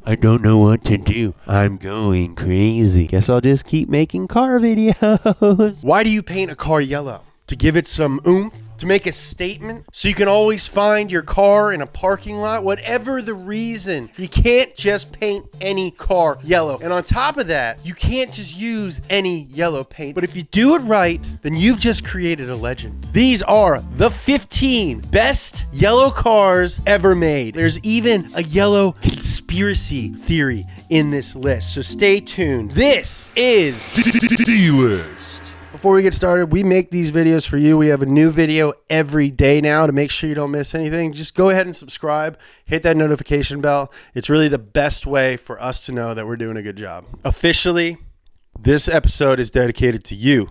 I don't know what to do. I'm going crazy. Guess I'll just keep making car videos. Why do you paint a car yellow? To give it some oomph? To make a statement? So you can always find your car in a parking lot? Whatever the reason, you can't just paint any car yellow. And on top of that, you can't just use any yellow paint. But if you do it right, then you've just created a legend. These are the 15 best yellow cars ever made. There's even a yellow conspiracy theory in this list, so stay tuned. This is D-List. Before we get started, we make these videos for you. We have a new video every day now to make sure you don't miss anything. Just go ahead and subscribe, hit that notification bell. It's really the best way for us to know that we're doing a good job. Officially, this episode is dedicated to you,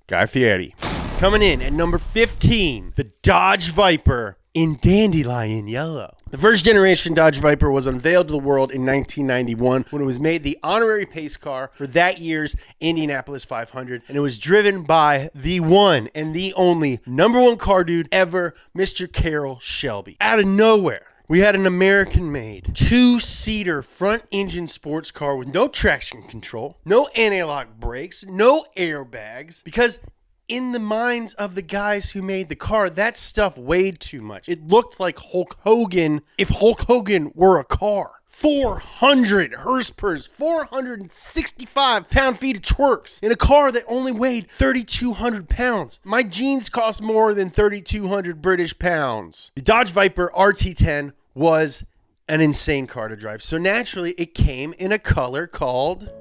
Guy Fieri. Coming in at number 15, the Dodge Viper in Dandelion Yellow. The first generation Dodge Viper was unveiled to the world in 1991 when it was made the honorary pace car for that year's Indianapolis 500, and it was driven by the one and the only number one car dude ever, Mr. Carroll Shelby. Out of nowhere, we had an American-made two-seater front-engine sports car with no traction control, no anti-lock brakes, no airbags, because in the minds of the guys who made the car, that stuff weighed too much. It looked like Hulk Hogan if Hulk Hogan were a car. 400 horsepower, 465 pound-feet of twerks in a car that only weighed 3,200 pounds. My jeans cost more than 3,200 British pounds. The Dodge Viper RT10 was an insane car to drive. So naturally, it came in a color called,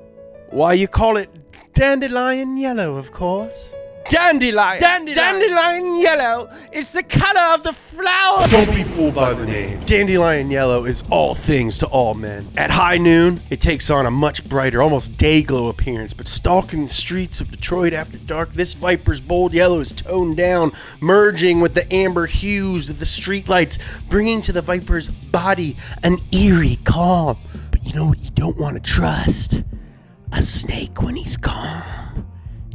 why you call it Dandelion Yellow, of course. Dandelion yellow. It's the color of the flower. Don't be fooled by the name. Dandelion yellow is all things to all men. At high noon, it takes on a much brighter, almost day glow appearance. But stalking the streets of Detroit after dark, this Viper's bold yellow is toned down, merging with the amber hues of the streetlights, bringing to the Viper's body an eerie calm. But you know what you don't want to trust? A snake when he's calm.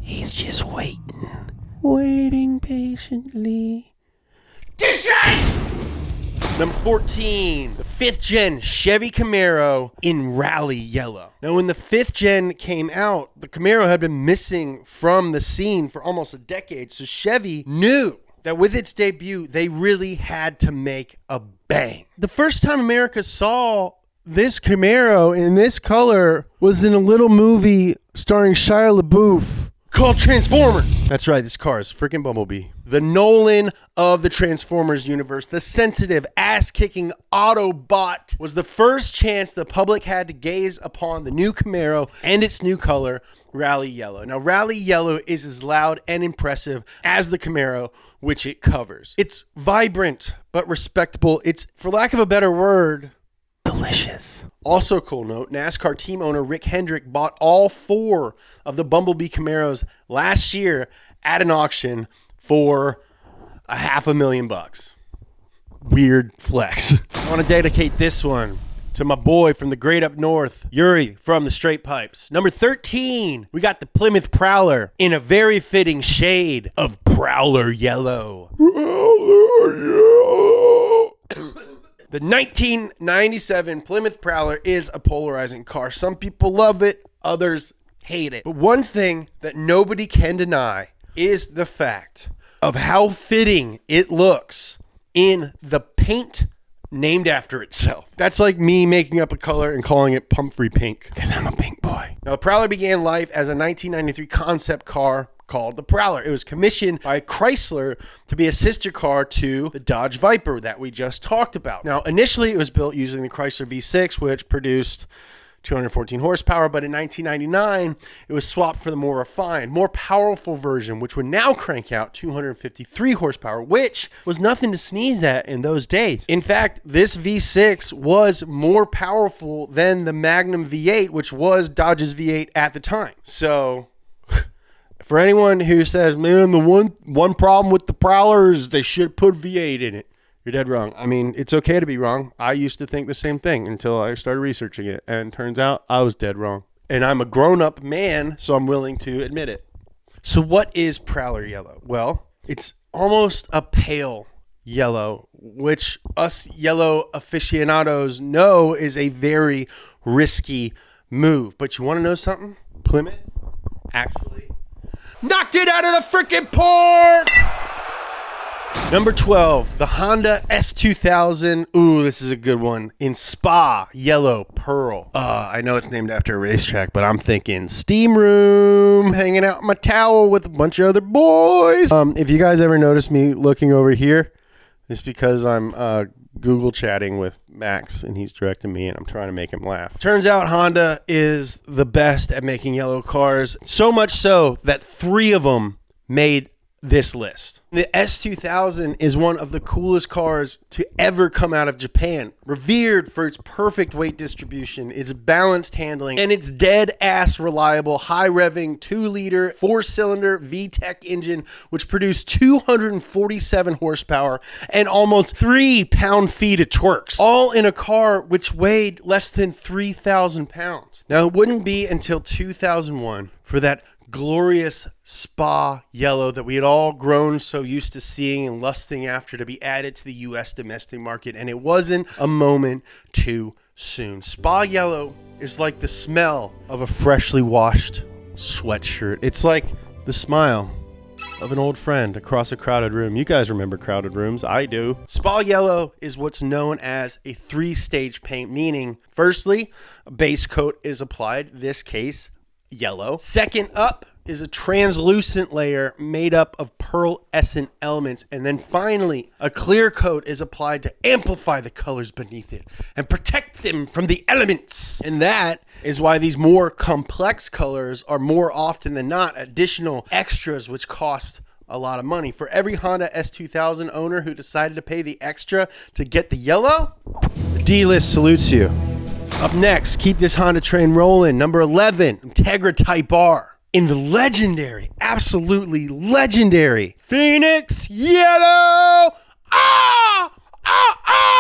He's just waiting patiently. Distract! Number 14, the 5th gen Chevy Camaro in Rally Yellow. Now, when the 5th gen came out, the Camaro had been missing from the scene for almost a decade, so Chevy knew that with its debut, they really had to make a bang. The first time America saw this Camaro in this color was in a little movie starring Shia LaBeouf called Transformers. That's right, this car is freaking Bumblebee. The Nolan of the Transformers universe, the sensitive, ass-kicking Autobot, was the first chance the public had to gaze upon the new Camaro and its new color, Rally Yellow. Now, Rally Yellow is as loud and impressive as the Camaro, which it covers. It's vibrant, but respectable. It's, for lack of a better word, delicious. Also a cool note, NASCAR team owner Rick Hendrick bought all 4 of the Bumblebee Camaros last year at an auction for $500,000. Weird flex. I want to dedicate this one to my boy from the great up north, Yuri from the Straight Pipes. Number 13, we got the Plymouth Prowler in a very fitting shade of Prowler Yellow. Prowler Yellow. The 1997 Plymouth Prowler is a polarizing car. Some people love it, others hate it. But one thing that nobody can deny is the fact of how fitting it looks in the paint named after itself. That's like me making up a color and calling it Pumphrey Pink, because I'm a pink boy. Now, the Prowler began life as a 1993 concept car called the Prowler. It was commissioned by Chrysler to be a sister car to the Dodge Viper that we just talked about. Now, initially it was built using the Chrysler V6, which produced 214 horsepower, but in 1999, it was swapped for the more refined, more powerful version, which would now crank out 253 horsepower, which was nothing to sneeze at in those days. In fact, this V6 was more powerful than the Magnum V8, which was Dodge's V8 at the time. So for anyone who says, man, the one problem with the Prowler is they should put V8 in it, you're dead wrong. I mean, it's okay to be wrong. I used to think the same thing until I started researching it, and turns out I was dead wrong. And I'm a grown-up man, so I'm willing to admit it. So what is Prowler Yellow? Well, it's almost a pale yellow, which us yellow aficionados know is a very risky move. But you want to know something? Plymouth actually knocked it out of the freaking park. Number 12, the Honda S2000. Ooh, this is a good one. In Spa, yellow, pearl. I know it's named after a racetrack, but I'm thinking steam room, hanging out in my towel with a bunch of other boys. If you guys ever notice me looking over here, it's because I'm Google chatting with Max, and he's directing me, and I'm trying to make him laugh. Turns out Honda is the best at making yellow cars, so much so that 3 of them made this list. The S2000 is one of the coolest cars to ever come out of Japan. Revered for its perfect weight distribution, its balanced handling, and its dead-ass reliable, high-revving 2-liter, 4-cylinder VTEC engine, which produced 247 horsepower and almost 3 pound-feet of torques, all in a car which weighed less than 3,000 pounds. Now, it wouldn't be until 2001 for that glorious Spa yellow that we had all grown so used to seeing and lusting after to be added to the U.S. domestic market, and it wasn't a moment too soon. Spa yellow is like the smell of a freshly washed sweatshirt. It's like the smile of an old friend across a crowded room. You guys remember crowded rooms. I do. Spa yellow is what's known as a 3-stage paint, meaning firstly, a base coat is applied, this case, yellow. Second up is a translucent layer made up of pearlescent elements. And then finally, a clear coat is applied to amplify the colors beneath it and protect them from the elements. And that is why these more complex colors are more often than not additional extras which cost a lot of money. For every Honda S2000 owner who decided to pay the extra to get the yellow, the D-list salutes you. Up next, keep this Honda train rolling. Number 11, INTEGRA Type R. In the legendary, absolutely legendary Phoenix Yellow. I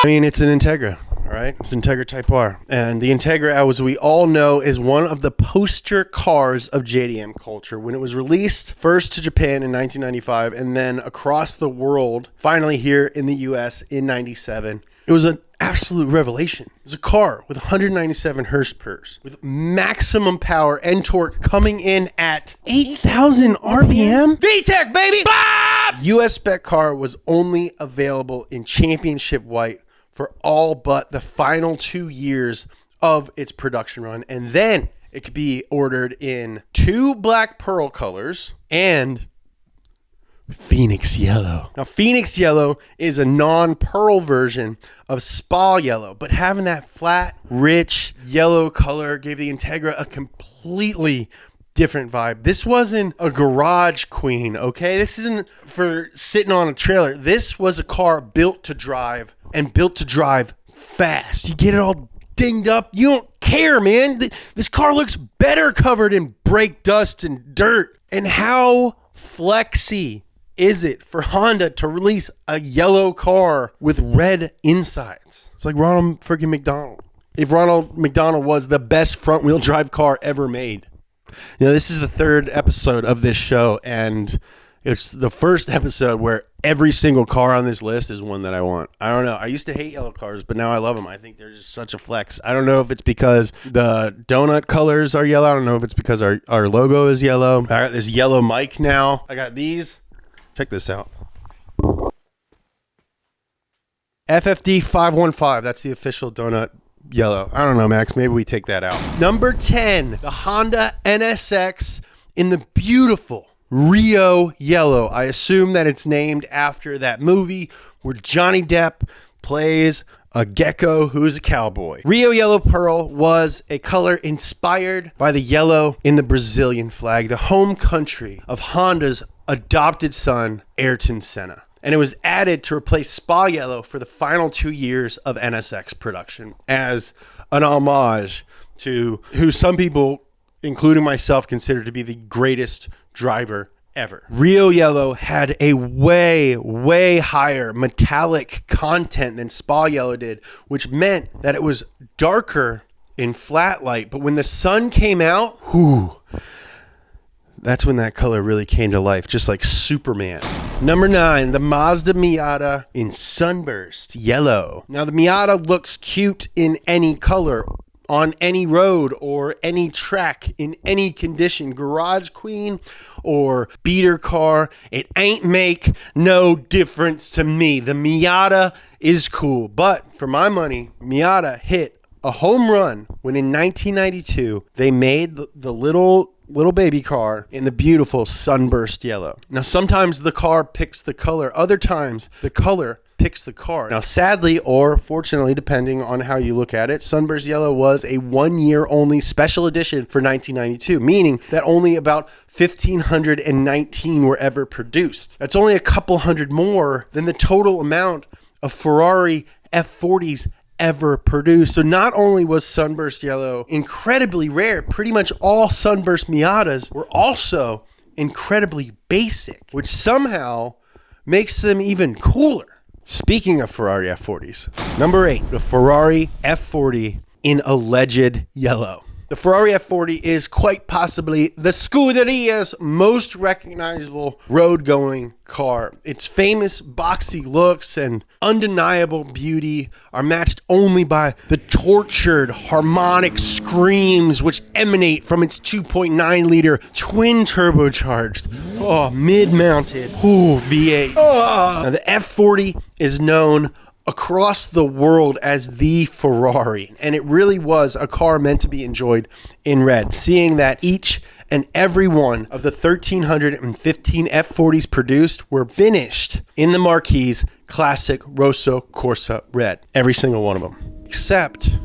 mean, it's an INTEGRA, all right? It's INTEGRA Type R. And the INTEGRA, as we all know, is one of the poster cars of JDM culture. When it was released first to Japan in 1995 and then across the world, finally here in the US in 97, it was an absolute revelation. It was a car with 197 horsepower, with maximum power and torque coming in at 8,000 RPM. VTEC, baby! Bob! US spec car was only available in championship white for all but the final 2 years of its production run. And then it could be ordered in 2 black pearl colors and Phoenix Yellow. Now, Phoenix Yellow is a non-pearl version of Spa Yellow, but having that flat, rich yellow color gave the INTEGRA a completely different vibe. This wasn't a garage queen, okay? This isn't for sitting on a trailer. This was a car built to drive and built to drive fast. You get it all dinged up. You don't care, man. This car looks better covered in brake dust and dirt. And how flexy is it for Honda to release a yellow car with red insides? It's like Ronald freaking McDonald. If Ronald McDonald was the best front-wheel drive car ever made. You know, this is the 3rd episode of this show, and it's the first episode where every single car on this list is one that I want. I don't know. I used to hate yellow cars, but now I love them. I think they're just such a flex. I don't know if it's because the donut colors are yellow. I don't know if it's because our logo is yellow. I got this yellow mic now. I got these. Check this out. FFD 515. That's the official donut yellow. I don't know, Max. Maybe we take that out. Number 10, the Honda NSX in the beautiful Rio Yellow. I assume that it's named after that movie where Johnny Depp plays a gecko who's a cowboy. Rio Yellow Pearl was a color inspired by the yellow in the Brazilian flag, the home country of Honda's adopted son, Ayrton Senna. And it was added to replace Spa Yellow for the final 2 years of NSX production as an homage to who some people, including myself, consider to be the greatest driver ever. Rio Yellow had a way higher metallic content than Spa Yellow did, which meant that it was darker in flat light. But when the sun came out, That's when that color really came to life, just like Superman. Number 9, the Mazda Miata in Sunburst Yellow. Now, the Miata looks cute in any color, on any road or any track, in any condition, garage queen or beater car. It ain't make no difference to me. The Miata is cool, but for my money, Miata hit a home run when in 1992, they made the little baby car in the beautiful Sunburst Yellow. Now, sometimes the car picks the color. Other times, the color picks the car. Now, sadly, or fortunately, depending on how you look at it, Sunburst Yellow was a 1-year only special edition for 1992, meaning that only about 1,519 were ever produced. That's only a couple hundred more than the total amount of Ferrari F40s ever produced. So not only was Sunburst Yellow incredibly rare, pretty much all Sunburst Miatas were also incredibly basic, which somehow makes them even cooler. Speaking of Ferrari F40s, number 8, the Ferrari F40 in alleged yellow. The Ferrari F40 is quite possibly the Scuderia's most recognizable road-going car. Its famous boxy looks and undeniable beauty are matched only by the tortured harmonic screams which emanate from its 2.9-liter twin turbocharged, mid-mounted V8. Now, the F40 is known across the world as the Ferrari, and it really was a car meant to be enjoyed in red, seeing that each and every one of the 1,315 F40s produced were finished in the Marquis classic Rosso Corsa red. Every single one of them. Except,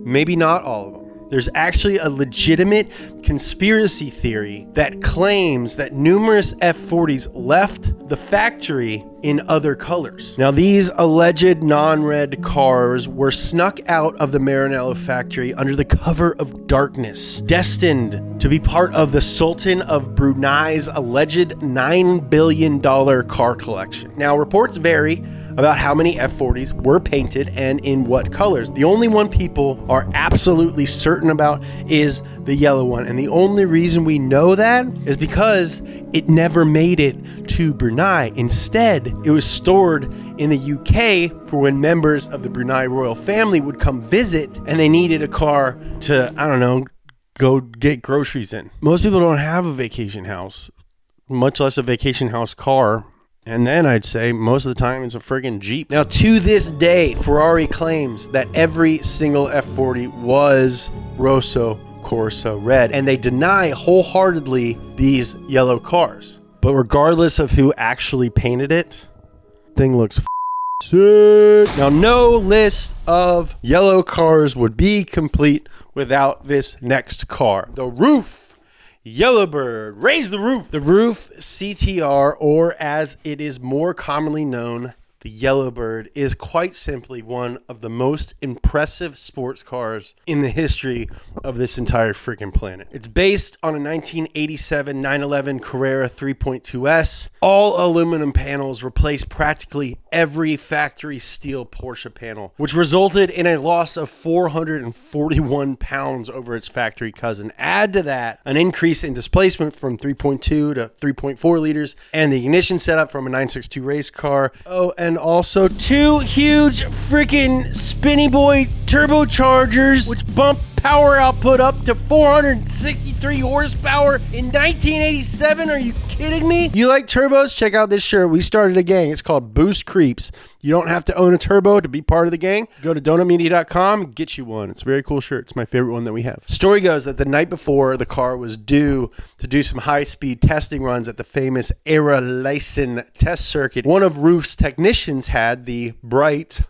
maybe not all of them. There's actually a legitimate conspiracy theory that claims that numerous F40s left the factory in other colors. Now, these alleged non-red cars were snuck out of the Maranello factory under the cover of darkness, destined to be part of the Sultan of Brunei's alleged $9 billion car collection. Now, reports vary about how many F40s were painted and in what colors. The only one people are absolutely certain about is the yellow one. And the only reason we know that is because it never made it to Brunei. Instead, it was stored in the UK for when members of the Brunei royal family would come visit and they needed a car to, I don't know, go get groceries in. Most people don't have a vacation house, much less a vacation house car. And then I'd say most of the time it's a friggin' Jeep. Now, to this day, Ferrari claims that every single F40 was Rosso Corsa red, and they deny wholeheartedly these yellow cars. But regardless of who actually painted it, thing looks sick. Now, no list of yellow cars would be complete without this next car. The roof. YELLOWBIRD, raise the roof. The roof CTR, or as it is more commonly known, the YELLOWBIRD, is quite simply one of the most impressive sports cars in the history of this entire freaking planet. It's based on a 1987 911 Carrera 3.2S. All aluminum panels replace practically every factory steel Porsche panel, which resulted in a loss of 441 pounds over its factory cousin. Add to that an increase in displacement from 3.2 to 3.4 liters, and the ignition setup from a 962 race car. Oh, and also 2 huge freaking Spinny Boy turbochargers, which bump power output up to 463 horsepower in 1987. Are you kidding me? You like turbos? Check out this shirt. We started a gang. It's called Boost Creeps. You don't have to own a turbo to be part of the gang. Go to donutmedia.com, get you one. It's a very cool shirt. It's my favorite one that we have. Story goes that the night before the car was due to do some high-speed testing runs at the famous Erleisen test circuit, one of Roof's technicians had the bright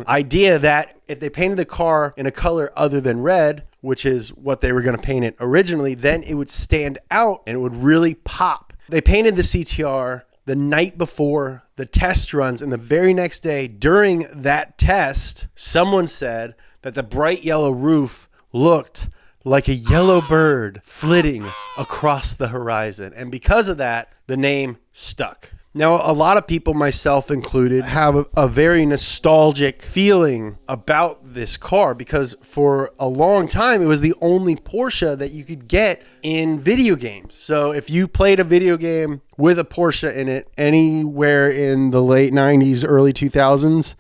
idea that if they painted the car in a color other than red, which is what they were going to paint it originally, then it would stand out and it would really pop. They painted the CTR the night before the test runs, and the very next day during that test, someone said that the bright yellow roof looked like a yellow bird flitting across the horizon. And because of that, the name stuck. Now, a lot of people, myself included, have a very nostalgic feeling about this car because for a long time it was the only Porsche that you could get in video games. So if you played a video game with a Porsche in it anywhere in the late 90s, early 2000s,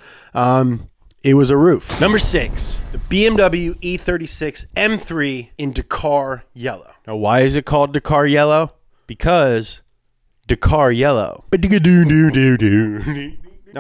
it was a roof. Number 6, the BMW E36 M3 in Dakar Yellow. Now, why is it called Dakar Yellow? Because Dakar Yellow. Now,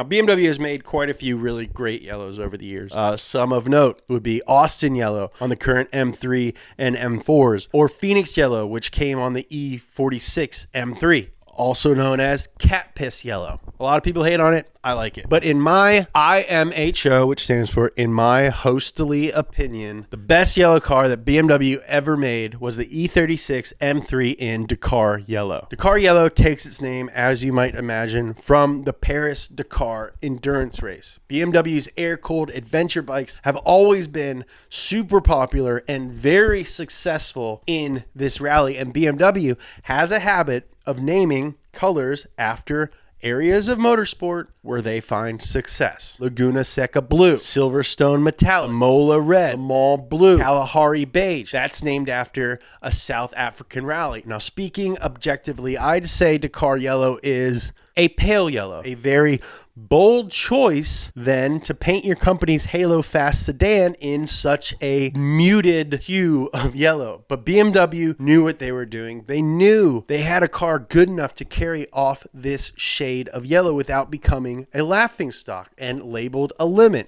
BMW has made quite a few really great yellows over the years. Some of note would be Austin Yellow on the current M3 and M4s, or Phoenix Yellow, which came on the E46 M3, also known as Cat Piss Yellow. A lot of people hate on it. I like it. But in my IMHO, which stands for in my hostily opinion, the best yellow car that BMW ever made was the E36 M3 in Dakar Yellow. Dakar Yellow takes its name, as you might imagine, from the Paris-Dakar endurance race. BMW's air-cooled adventure bikes have always been super popular and very successful in this rally, and BMW has a habit of naming colors after areas of motorsport where they find success. Laguna Seca Blue, Silverstone Metallic, Mola Red, Le Mans Blue, Kalahari Beige. That's named after a South African rally. Now, speaking objectively, I'd say Dakar Yellow is a pale yellow, a very bold choice then to paint your company's Halo Fast sedan in such a muted hue of yellow. But BMW knew what they were doing. They knew they had a car good enough to carry off this shade of yellow without becoming a laughingstock and labeled a lemon.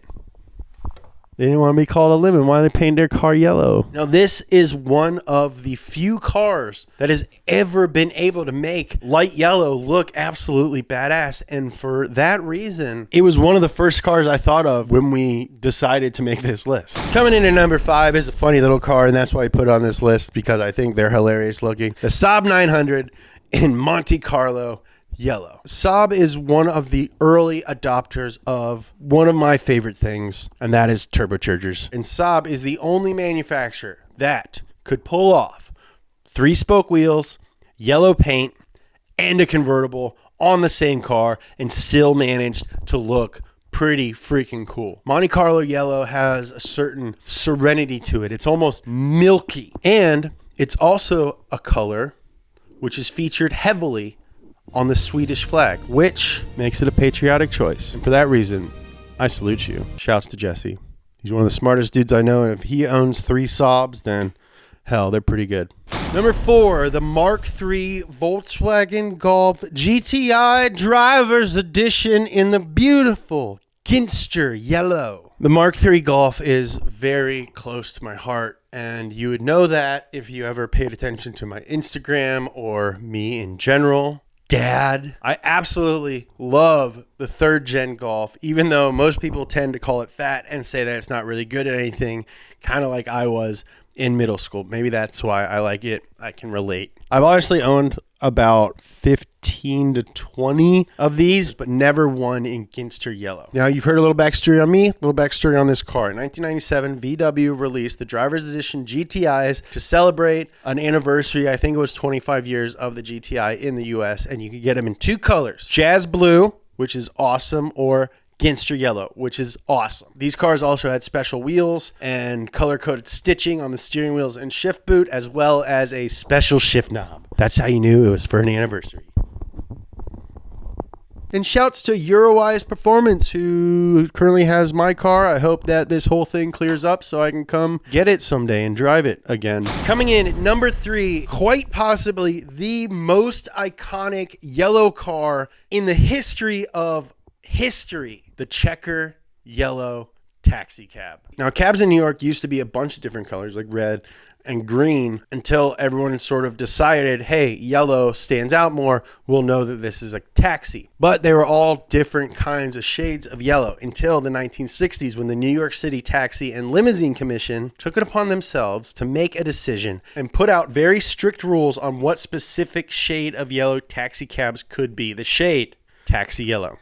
They didn't want to be called a lemon. Why did they paint their car yellow? Now, this is one of the few cars that has ever been able to make light yellow look absolutely badass. And for that reason, it was one of the first cars I thought of when we decided to make this list. Coming in at number 5 is a funny little car, and that's why I put it on this list, because I think they're hilarious looking. The SAAB 900 in Monte Carlo Yellow. SAAB is one of the early adopters of one of my favorite things, and that is turbochargers. And SAAB is the only manufacturer that could pull off 3-spoke wheels, yellow paint, and a convertible on the same car and still managed to look pretty freaking cool. Monte Carlo Yellow has a certain serenity to it. It's almost milky. And it's also a color which is featured heavily on the Swedish flag, which makes it a patriotic choice. And for that reason, I salute you. Shouts to Jesse. He's one of the smartest dudes I know, and if he owns 3 Saabs, then hell, they're pretty good. Number 4, the Mark III Volkswagen Golf GTI Driver's Edition in the beautiful Ginster Yellow. The Mark III Golf is very close to my heart, and you would know that if you ever paid attention to my Instagram or me in general. Dad, I absolutely love the 3rd gen Golf, even though most people tend to call it fat and say that it's not really good at anything, kind of like I was in middle school. Maybe that's why I like it. I can relate. I've honestly owned about 15 to 20 of these, but never one in Ginster Yellow. Now, you've heard a little backstory on me, a little backstory on this car. In 1997, VW released the Driver's Edition GTIs to celebrate an anniversary. I think it was 25 years of the GTI in the US, and you could get them in 2 colors. Jazz Blue, which is awesome, or Ginster Yellow, which is awesome. These cars also had special wheels and color-coded stitching on the steering wheels and shift boot, as well as a special shift knob. That's how you knew it was for an anniversary. And shouts to Eurowise Performance, who currently has my car. I hope that this whole thing clears up so I can come get it someday and drive it again. Coming in at number 3, quite possibly the most iconic yellow car in the history of history, the Checker Yellow Taxi Cab. Now, cabs in New York used to be a bunch of different colors, like red and green, until everyone sort of decided, hey, yellow stands out more, we'll know that this is a taxi. But they were all different kinds of shades of yellow until the 1960s, when the New York City Taxi and Limousine Commission took it upon themselves to make a decision and put out very strict rules on what specific shade of yellow taxi cabs could be. The shade, taxi yellow.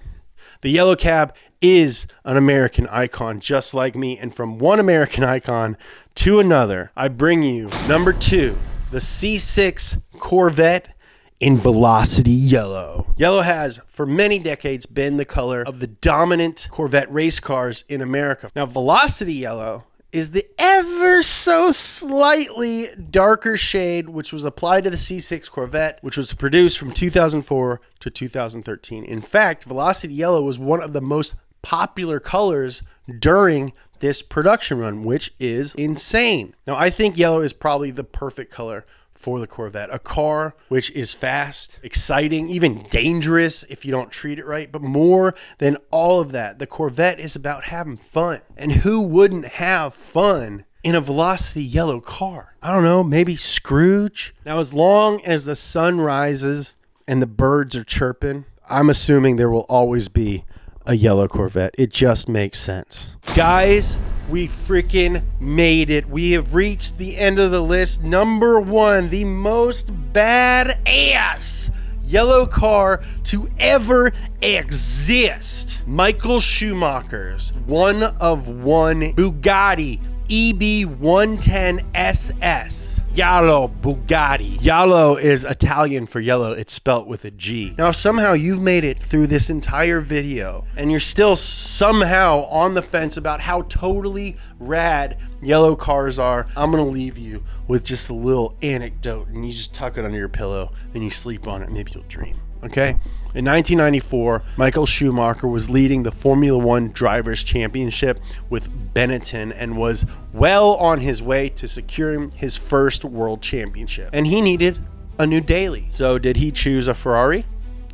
The yellow cab is an American icon just like me, and from one American icon to another, I bring you number 2, the C6 Corvette in Velocity Yellow. Yellow has, for many decades, been the color of the dominant Corvette race cars in America. Now, Velocity Yellow is the ever so slightly darker shade which was applied to the C6 Corvette, which was produced from 2004 to 2013. In fact, Velocity Yellow was one of the most popular colors during this production run, which is insane. Now, I think yellow is probably the perfect color for the Corvette, a car which is fast, exciting, even dangerous if you don't treat it right. But more than all of that, the Corvette is about having fun. And who wouldn't have fun in a Velocity Yellow car? I don't know, maybe Scrooge? Now, as long as the sun rises and the birds are chirping, I'm assuming there will always be a yellow Corvette. It just makes sense. Guys, we freaking made it. We have reached the end of the list. Number one, the most badass yellow car to ever exist. Michael Schumacher's one of one Bugatti EB110 SS. Yellow Bugatti. Yellow is Italian for yellow. It's spelt with a G. Now, if somehow you've made it through this entire video and you're still somehow on the fence about how totally rad yellow cars are, I'm going to leave you with just a little anecdote, and you just tuck it under your pillow and you sleep on it. Maybe you'll dream. Okay? In 1994, Michael Schumacher was leading the Formula One Drivers' Championship with Benetton and was well on his way to securing his first world championship. And he needed a new daily. So did he choose a Ferrari,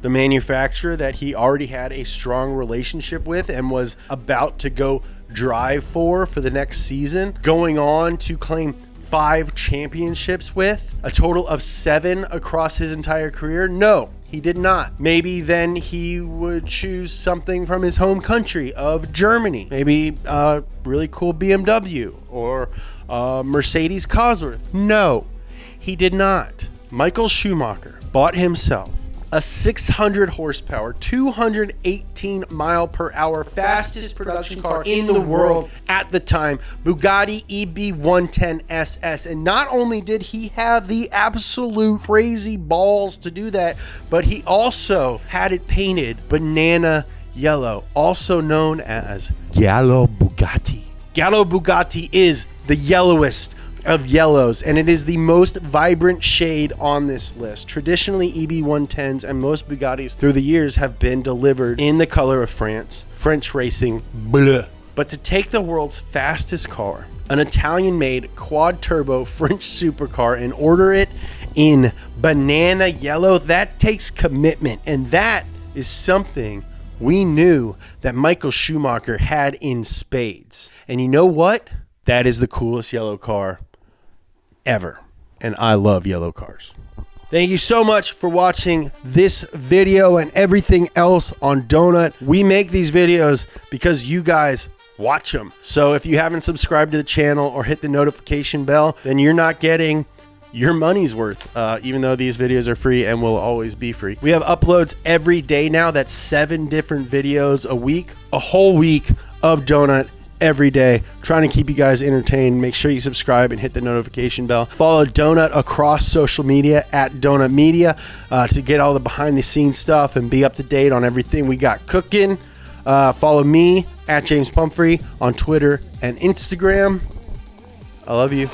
the manufacturer that he already had a strong relationship with and was about to go drive for the next season, going on to claim 5 championships with, a total of 7 across his entire career? No, he did not. Maybe then he would choose something from his home country of Germany. Maybe a really cool BMW or Mercedes Cosworth. No, he did not. Michael Schumacher bought himself a 600 horsepower, 218 mile per hour, fastest production car in the world at the time, Bugatti EB110 SS. And not only did he have the absolute crazy balls to do that, but he also had it painted banana yellow, also known as Yellow Bugatti. Yellow Bugatti is the yellowest of yellows, and it is the most vibrant shade on this list. Traditionally, EB110s and most Bugattis through the years have been delivered in the color of France, French racing bleu. But to take the world's fastest car, an Italian-made quad-turbo French supercar, and order it in banana yellow, that takes commitment, and that is something we knew that Michael Schumacher had in spades. And you know what? That is the coolest yellow car ever. And I love yellow cars. Thank you so much for watching this video and everything else on Donut. We make these videos because you guys watch them. So if you haven't subscribed to the channel or hit the notification bell, then you're not getting your money's worth, even though these videos are free and will always be free. We have uploads every day now. That's 7 different videos a week, a whole week of Donut every day, trying to keep you guys entertained. Make sure you subscribe and hit the notification bell. Follow Donut across social media at Donut Media to get all the behind the scenes stuff and be up to date on everything we got cooking. Follow me at James Pumphrey on Twitter and Instagram. I love you.